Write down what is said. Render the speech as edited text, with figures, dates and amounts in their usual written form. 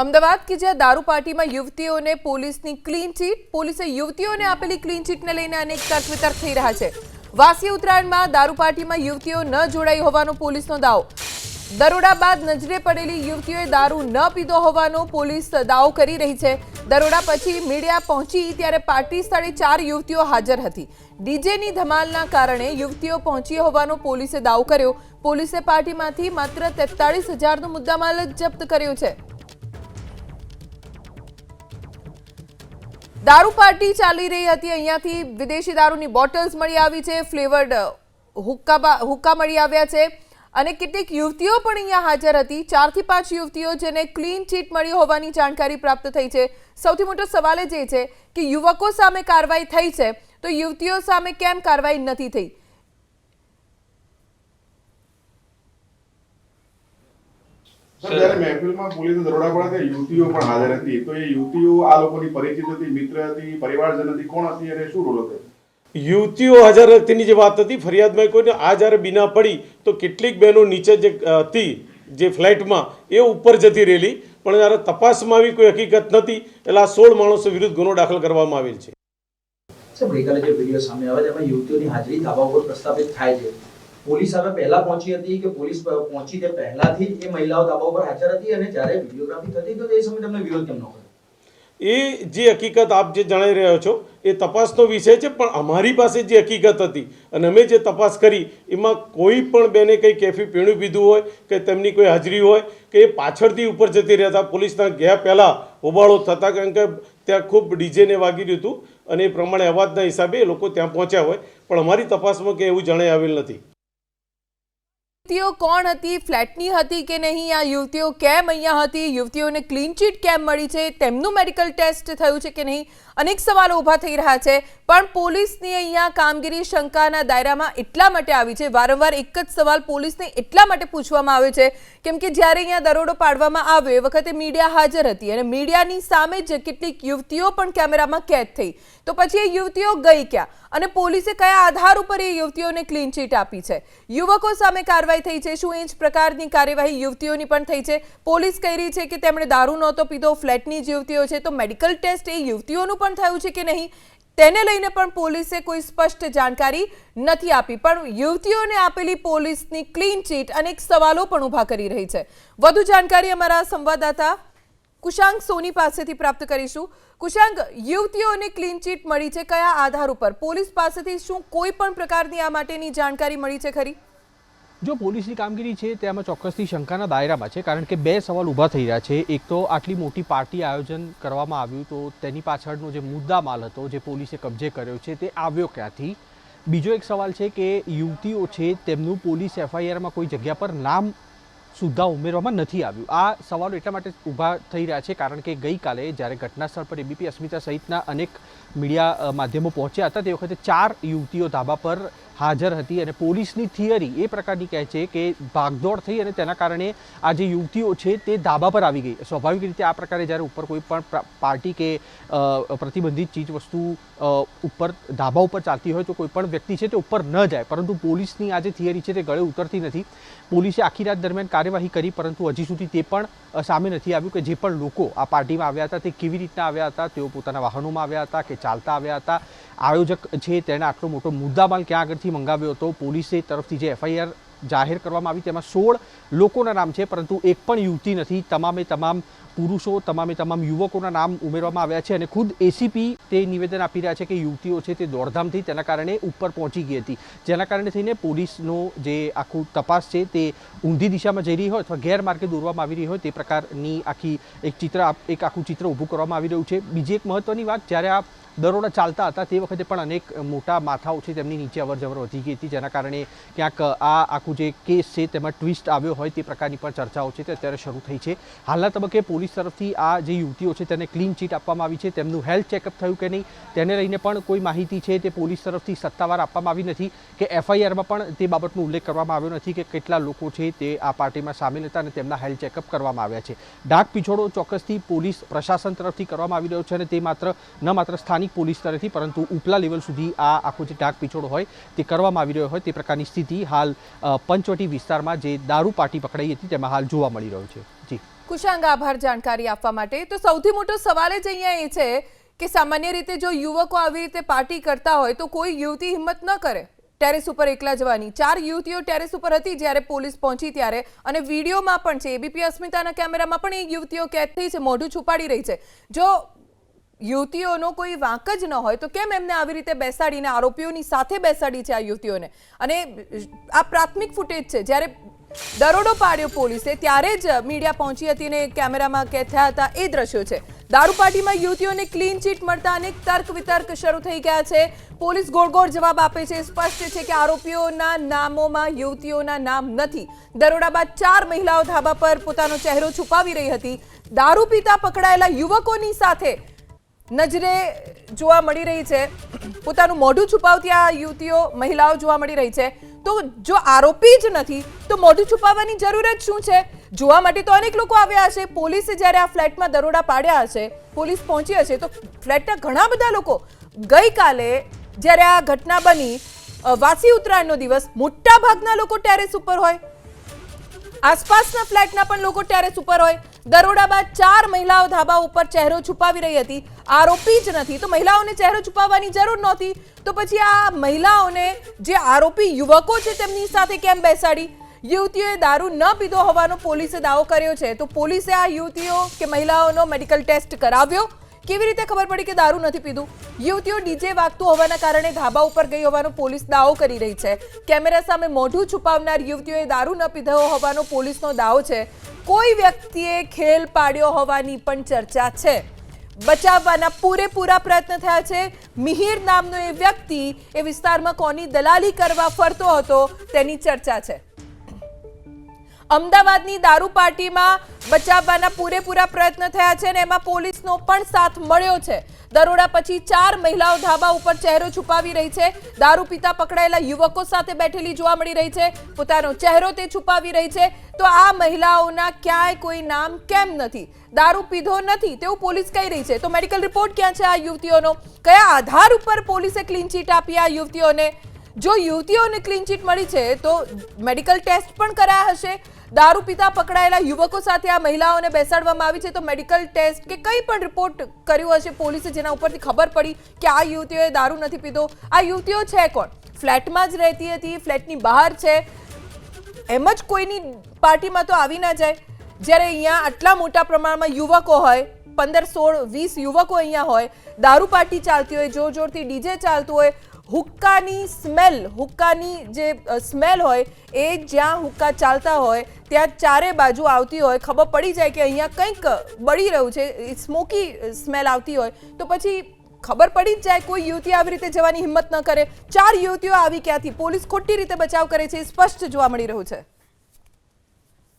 અમદાવાદ કે જ્યાં દારૂ પાર્ટીમાં યુવતીઓને પોલીસની ક્લીન ચીટ, પોલીસે યુવતીઓને આપેલી ક્લીન ચીટને લઈને અનેક તર્ક થઈ રહ્યા છે। વાસી ઉત્તરાયણમાં દારૂ પાર્ટીમાં યુવતીઓ ન જોડાઈ હોવાનો પોલીસનો દાવો। દરોડા બાદ નજરે પડેલી યુવતીઓએ દારૂ ન પીધો હોવાનો પોલીસ દાવો કરી રહી છે। દરોડા પછી મીડિયા પહોંચી ત્યારે પાર્ટી સ્થળે 4 યુવતીઓ હાજર હતી। ડીજેની ધમાલના કારણે યુવતીઓ પહોંચી હોવાનો પોલીસે દાવો કર્યો। પોલીસે પાર્ટીમાંથી માત્ર 43,000નો મુદ્દામાલ જપ્ત કર્યો છે। दारू पार्टी चाली रही थी। अहींयाथी विदेशी दारूनी बोटल्स मळी आवी छे, फ्लेवर्ड हुक्का मळी आव्या छे अने केटलीक युवतीओ पण अहींया हाजर हती। 4 થી 5 युवतीओ जेने क्लीन चीट मळी होवानी जाणकारी प्राप्त थई छे। सौथी मोटो सवाल ए छे के युवको सामे कारवाई थई छे तो युवतीओ सामे केम कारवाई नथी थई। सर महफिल में पुलिस दरोड़ा पड़ा युवतीओ पण हाजर थी, तो ये युवतीओ आ लोकोनी परिचित थी, मित्र थी, परिवारजन थी, कोण थी अने शुं रोल हतो? युवतीओ हाजर हतीनी जे वात हती फरियाद में कोईने आ ज्यारे बीना पड़ी तो केटलीक बहनों नीचे जे हती जे फ्लेट में ए ऊपर जती रहेली, पण ज्यारे तपासमां आवी कोई हकीकत नथी એટલે આ 16 માણસો વિરુદ્ધ ગુનો દાખલ કરવામાં આવેલ છે। સાહેબ ગઈકાલે જે વિડિયો સામે આવે તેમાં યુવતીઓની હાજરી ધાબા ઉપર પ્રસ્થાપિત થાય છે। પોલીસ હવે પહેલા પહોંચી હતી કે પોલીસ પહોંચી તે પહેલાથી જ એ મહિલાઓ ધાબા ઉપર હાજર હતી અને જ્યારે વિડિયોગ્રાફી થતી તો એ સમયે તમને વિરોધ કેમ ન કર્યો? એ જે હકીકત આપ જે જણાવી રહ્યો છો એ તપાસનો વિષય છે, પણ અમારી પાસે જે હકીકત હતી અને અમે જે તપાસ કરી એમાં કોઈ પણ બેને કંઈ કેફી પીણું પીધું હોય કે તેમની કોઈ હાજરી હોય કે એ પાછળથી ઉપર જતી રહેતા પોલીસના ગયા પહેલાં હોબાળો થતા, કારણ કે ત્યાં ખૂબ ડીજેને વાગી રહ્યું હતું અને એ પ્રમાણે અવાજના હિસાબે એ લોકો ત્યાં પહોંચ્યા હોય, પણ અમારી તપાસમાં કે એવું જણાઈ આવેલ નથી। युवतीओ कोण हती, फ्लेटनी हती के नहीं, आ युवतीओ केम अहींया हती, युवतीओने क्लीन चीट केम मळी छे, तेमनुं मेडिकल टेस्ट थयुं छे के नहीं, अनेक सवालो उभा थई रह्या छे। पण पोलीसनी अहींया कामगीरी शंकाना दायरामां એટલા માટે આવી છે। વારંવાર એક જ સવાલ પોલીસને એટલા માટે પૂછવામાં આવે છે કેમ કે જ્યારે અહીંયા દરોડો પાડવામાં આવ્યો એ વખતે મીડિયા હાજર હતી અને મીડિયાની સામે જ કેટલીક યુવતીઓ પણ કેમેરામાં કેદ થઈ, તો પછી એ યુવતીઓ ગઈ ક્યાં અને પોલીસે કયા આધાર ઉપર એ યુવતીઓને ક્લીન ચીટ આપી છે? યુવકો સામે કાર્યવાહી થઈ છે? શું એ જ પ્રકારની કાર્યવાહી યુવતીઓની પણ થઈ છે? પોલીસ કહી રહી છે કે તેમણે દારૂ નહોતો પીધો, ફ્લેટની જ યુવતીઓ છે, તો મેડિકલ ટેસ્ટ એ યુવતીઓનું પણ થયું છે કે નહીં તેને લઈને પણ પોલીસે કોઈ સ્પષ્ટ જાણકારી નથી આપી। પણ યુવતીઓને આપેલી પોલીસની ક્લીન ચીટ અનેક સવાલો પણ ઊભા કરી રહી છે। વધુ જાણકારી અમારા સંવાદદાતા કુશાંગ સોની પાસેથી પ્રાપ્ત કરીશું। કુશાંગ, યુવતીઓને ક્લીન ચીટ મળી છે, કયા આધાર ઉપર? પોલીસ પાસેથી શું કોઈ પણ પ્રકારની આ માટેની જાણકારી મળી છે ખરી? जो પોલીસની કામગીરી છે તેમાં ચોક્કસથી શંકાના દાયરામાં છે, કારણ કે બે સવાલ ઊભા થઈ રહ્યા છે। એક તો આટલી મોટી પાર્ટી આયોજન કરવામાં આવ્યું તો તેની પાછળનો જે મુદ્દા માલ હતો જે પોલીસે કબજે કર્યો છે તે આવ્યો ક્યાંથી? બીજો એક સવાલ છે કે યુવતીઓ છે તેમનું પોલીસ એફઆઈઆરમાં કોઈ જગ્યા પર નામ સુદ્ધા ઉમેરવામાં નથી આવ્યું। આ સવાલો એટલા માટે ઊભા થઈ રહ્યા છે કારણ કે ગઈકાલે જ્યારે ઘટના સ્થળ પર એબીપી અસ્મિતા સહિતના અનેક મીડિયા માધ્યમો પહોંચ્યા હતા તે વખતે 4 યુવતીઓ ધાબા પર હાજર હતી અને પોલીસની થિયરી એ પ્રકારની કહે છે કે ભાગદોડ થઈ અને તેના કારણે આ જે યુવતીઓ છે તે ધાબા પર આવી ગઈ। સ્વાભાવિક રીતે આ પ્રકારે જ્યારે ઉપર કોઈ પણ પાર્ટી કે પ્રતિબંધિત ચીજ વસ્તુ ઉપર ધાબા ઉપર ચાલતી હોય તો કોઈ પણ વ્યક્તિ છે તે ઉપર ન જાય, પરંતુ પોલીસની આ જે થિયરી છે તે ગળે ઉતરતી નથી। પોલીસે આખી રાત દરમિયાન કાર્યવાહી કરી પરંતુ હજી સુધી તે પણ સામે નથી આવ્યું કે જે પણ લોકો આ પાર્ટીમાં આવ્યા હતા તે કેવી રીતના આવ્યા હતા, તેઓ પોતાના વાહનોમાં આવ્યા હતા કે ચાલતા આવ્યા હતા, આયોજક છે તેણે આટલો મોટો મુદ્દામાલ ક્યાં આગળથી મંગાવ્યો હતો। પોલીસે તરફથી જે એફઆઈઆર જાહેર કરવામાં આવી તેમાં 16 લોકોના નામ છે પરંતુ એક પણ યુવતી નથી। તમામે તમામ પુરુષો, તમામે તમામ યુવકોના નામ ઉમેરવામાં આવ્યા છે અને ખુદ એસીપી તે નિવેદન આપી રહ્યા છે કે યુવતીઓ છે તે દોડધામથી તેના કારણે ઉપર પહોંચી ગઈ હતી, જેના કારણે થઈને પોલીસનો જે આખું તપાસ છે તે ઊંધી દિશામાં જઈ રહી હોય અથવા ગેરમાર્ગે દોરવામાં આવી રહી હોય તે પ્રકારની એક આખું ચિત્ર ઊભું કરવામાં આવી રહ્યું છે। બીજી એક મહત્વની વાત, જ્યારે આ દરોડા ચાલતા હતા તે વખતે પણ અનેક મોટા માથાઓ છે તેમની નીચે અવરજવર વધી ગઈ હતી, જેના કારણે ક્યાંક આ આખું જે કેસ છે તેમાં ટ્વિસ્ટ આવ્યો હોય તે પ્રકારની પણ ચર્ચાઓ છે તે અત્યારે શરૂ થઈ છે। હાલના તબક્કે પોલીસ તરફથી આ જે યુવતીઓ છે તેને ક્લીન ચીટ આપવામાં આવી છે, તેમનું હેલ્થ ચેકઅપ થયું કે નહીં તેને લઈને પણ કોઈ માહિતી છે તે પોલીસ તરફથી સત્તાવાર આપવામાં આવી નથી કે એફઆઈઆરમાં પણ તે બાબતનો ઉલ્લેખ કરવામાં આવ્યો નથી કે કેટલા લોકો છે તે આ પાર્ટીમાં સામેલ હતા અને તેમના હેલ્થ ચેકઅપ કરવામાં આવ્યા છે। ડાક પીછોડો ચોક્કસથી પોલીસ પ્રશાસન તરફથી કરવામાં આવી રહ્યો છે અને તે ન માત્ર સ્થાનિક પોલીસ તરફથી પરંતુ ઉપલા લેવલ સુધી આ આખો જે ડાક પીછોડો હોય તે કરવામાં આવી રહ્યો હોય તે પ્રકારની સ્થિતિ હાલ પંચવટી વિસ્તારમાં જે દારૂ પાર્ટી પકડાઈ હતી તેમાં હાલ જોવા મળી રહ્યો છે। જી। કુશાંગ, આભાર જાણકારી આપવા માટે. તો સૌથી મોટો સવાલ જ અહીંયા એ છે કે સામાન્ય રીતે જો યુવકો આવી રીતે પાર્ટી કરતા હોય તો કોઈ યુવતી હિંમત ન કરે ટેરેસ ઉપર એકલા જવાની. 4 યુવતીઓ ટેરેસ ઉપર હતી જ્યારે પોલીસ પહોંચી ત્યારે, અને વિડીયોમાં પણ છે, એબીપી અસ્મિતાના કેમેરામાં પણ એ યુવતીઓ કેદ થઈ છે, મોઢું છુપાડી રહી છે. જો યુવતીઓનો કોઈ વાંક જ ન હોય તો કેમ એમને આવી રીતે બેસાડીને આરોપીઓની સાથે બેસાડી છે આ યુવતીઓને? અને આ પ્રાથમિક ફૂટેજ છે, જ્યારે દરોડો પાડ્યો પોલીસે ત્યારે જ મીડિયા પહોંચી હતી અને કેમેરામાં કેદ થયા હતા એ દ્રશ્યો છે. દારૂ પાર્ટીમાં યુવતીઓને ક્લીન ચીટ મળતા અનેક તર્ક વિતર્ક શરૂ થઈ ગયા છે. પોલીસ ગોળ ગોળ જવાબ આપે છે. સ્પષ્ટ છે કે આરોપીઓના નામોમાં યુવતીઓના નામ નથી. દરોડા બાદ 4 મહિલાઓ ધાબા પર પોતાનો ચહેરો છુપાવી રહી હતી. દારૂ પીતા પકડાયેલા યુવકોની સાથે નજરે જોવા મળી રહી છે. પોતાનું મોઢું છુપાવતી આ યુવતીઓ, મહિલાઓ જોવા મળી રહી છે. તો જો આરોપી જ નથી તો મોઢું છુપાવવાની જરૂર જ શું છે? જોવા માટે તો અનેક લોકો આવ્યા હશે. પોલીસે જ્યારે આ ફ્લેટમાં દરોડા પાડ્યા હશે, પોલીસ પહોંચી હશે, તો ફ્લેટના ઘણા બધા લોકો ગઈકાલે જ્યારે આ ઘટના બની, વાસી ઉત્તરાયણનો દિવસ, મોટા ભાગના લોકો ટેરેસ ઉપર હોય, આસપાસના ફ્લેટના પણ લોકો ટેરેસ ઉપર હોય. દરોડા બાદ 4 મહિલાઓ ધાબા ઉપર ચહેરો છુપાવી રહી હતી. આરોપી જ નથી તો મહિલાઓને ચહેરો છુપાવવાની જરૂર નહોતી. તો પછી આ મહિલાઓને જે આરોપી યુવકો છે તેમની સાથે કેમ બેસાડી? યુવતીઓએ દારૂ ન પીધો હોવાનો પોલીસે દાવો કર્યો છે. તો પોલીસે આ યુવતીઓ કે મહિલાઓનો મેડિકલ ટેસ્ટ કરાવ્યો. કેવી રીતે ખબર પડી કે દારૂ નથી પીધું? યુવતીઓ ડીજે વાગતું હોવાના કારણે ધાબા ઉપર ગઈ હોવાનો પોલીસ દાવો કરી રહી છે. કેમેરા સામે મોઢું છુપાવનાર યુવતીઓએ દારૂ ન પીધો હોવાનો પોલીસનો દાવો છે. કોઈ વ્યક્તિએ ખેલ પાડ્યો હોવાની પણ ચર્ચા છે. બચાવવાના પૂરેપૂરા પ્રયત્ન થયા છે. મિહિર નામનો એ વ્યક્તિ એ વિસ્તારમાં કોની દલાલી કરવા ફરતો હતો તેની ચર્ચા છે. અમદાવાદની દારૂ પાર્ટીમાં બચાવવાના પૂરેપૂરા પ્રયત્ન થયા છે અને એમાં પોલીસનો પણ સાથ મળ્યો છે. દરોડા પછી 4 મહિલાઓ ધાબા ઉપર ચહેરો છુપાવી રહી છે. દારૂ પીતા પકડાયેલા યુવકો સાથે બેઠેલી જોવા મળી રહી છે. પોતાનો ચહેરો તે છુપાવી રહી છે. તો આ મહિલાઓના ક્યાંય કોઈ નામ કેમ નથી? દારૂ પીધો નથી તેવું પોલીસ કહી રહી છે. તો મેડિકલ રિપોર્ટ ક્યાં છે આ યુવતીઓનો? કયા આધાર ઉપર પોલીસે ક્લીન ચીટ આપી આ યુવતીઓને? જો યુવતીઓને ક્લીન ચીટ મળી છે તો મેડિકલ ટેસ્ટ પણ કરાયા હશે. દારૂ પીતા પકડાયેલા યુવકો સાથે આ મહિલાઓને બેસાડવામાં આવી છે તો મેડિકલ ટેસ્ટ કે કંઈ પણ રિપોર્ટ કર્યો હશે પોલીસે જેના ઉપરથી ખબર પડી કે આ યુવતીઓએ દારૂ નથી પીધો. આ યુવતીઓ છે કોણ? ફ્લેટમાં જ રહેતી હતી, ફ્લેટની બહાર છે, એમ જ કોઈની પાર્ટીમાં તો આવી ના જાય. જ્યારે અહીંયા આટલા મોટા પ્રમાણમાં યુવકો હોય, 15, 16, 20 યુવકો અહીંયા હોય, દારૂ પાર્ટી ચાલતી હોય, જોર જોરથી ડીજે ચાલતું હોય, હુક્કાની જે સ્મેલ હોય એ જ્યાં હુક્કા ચાલતા હોય ત્યાં ચારે બાજુ આવતી હોય, ખબર પડી જાય કે અહીંયા કંઈક બળી રહ્યું છે, સ્મોકી સ્મેલ આવતી હોય તો પછી ખબર પડી જ જાય. કોઈ યુવતી આવી રીતે જવાની હિંમત ન કરે. 4 યુવતીઓ આવી ક્યાંથી? પોલીસ ખોટી રીતે બચાવ કરે છે, સ્પષ્ટ જોવા મળી રહ્યું છે.